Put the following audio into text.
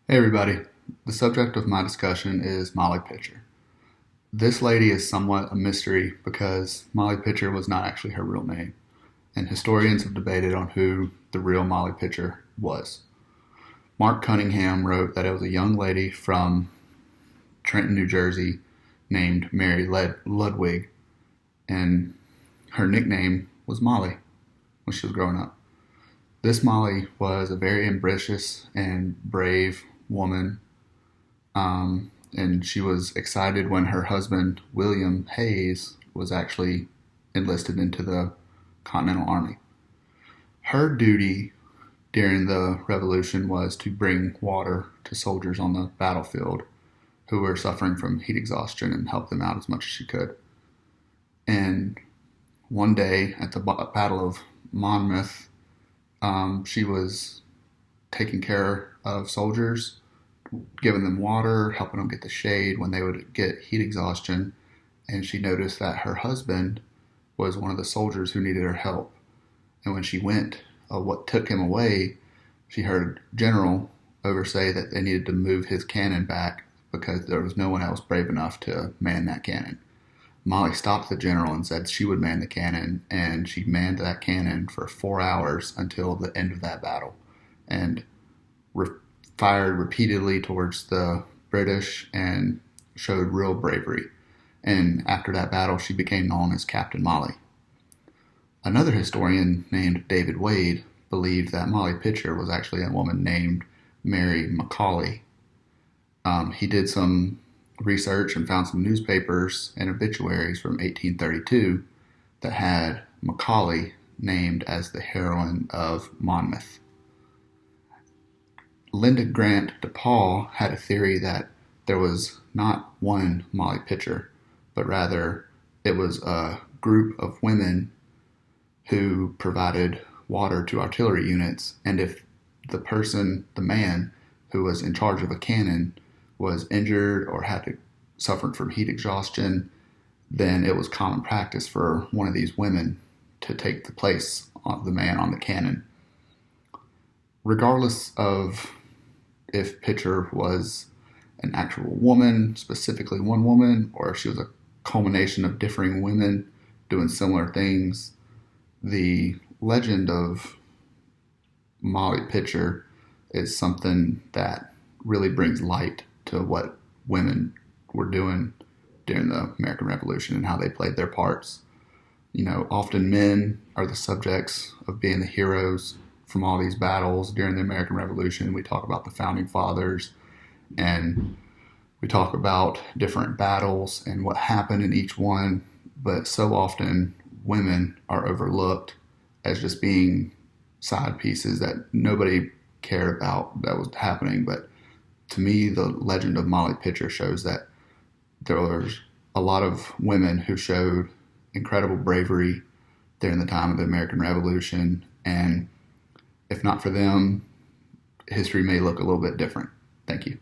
Hey everybody, the subject of my discussion is Molly Pitcher. This lady is somewhat a mystery because Molly Pitcher was not actually her real name, and historians have debated on who the real Molly Pitcher was. Mark Cunningham wrote that it was a young lady from Trenton, New Jersey named Mary Ludwig, and her nickname was Molly when she was growing up. This Molly was a very ambitious and brave woman, and she was excited when her husband, William Hayes, was actually enlisted into the Continental Army. Her duty during the Revolution was to bring water to soldiers on the battlefield who were suffering from heat exhaustion and help them out as much as she could. And one day at the Battle of Monmouth, she was taking care of soldiers, giving them water, helping them get the shade when they would get heat exhaustion. And she noticed that her husband was one of the soldiers who needed her help. And when she went, what took him away, she heard General oversay that they needed to move his cannon back because there was no one else brave enough to man that cannon. Molly stopped the general and said she would man the cannon, and she manned that cannon for 4 hours until the end of that battle, and fired repeatedly towards the British and showed real bravery. And after that battle, she became known as Captain Molly. Another historian named David Wade believed that Molly Pitcher was actually a woman named Mary McCauley. He did some research and found some newspapers and obituaries from 1832 that had Macaulay named as the heroine of Monmouth. Linda Grant DePaul had a theory that there was not one Molly Pitcher, but rather it was a group of women who provided water to artillery units, and if the man who was in charge of a cannon was injured or suffered from heat exhaustion, then it was common practice for one of these women to take the place of the man on the cannon. Regardless of if Pitcher was an actual woman, specifically one woman, or if she was a culmination of differing women doing similar things, the legend of Molly Pitcher is something that really brings light to what women were doing during the American Revolution and how they played their parts. Often men are the subjects of being the heroes from all these battles during the American Revolution. We talk about the founding fathers, and we talk about different battles and what happened in each one, but so often women are overlooked as just being side pieces that nobody cared about that was happening. But to me, the legend of Molly Pitcher shows that there was a lot of women who showed incredible bravery during the time of the American Revolution, and if not for them, history may look a little bit different. Thank you.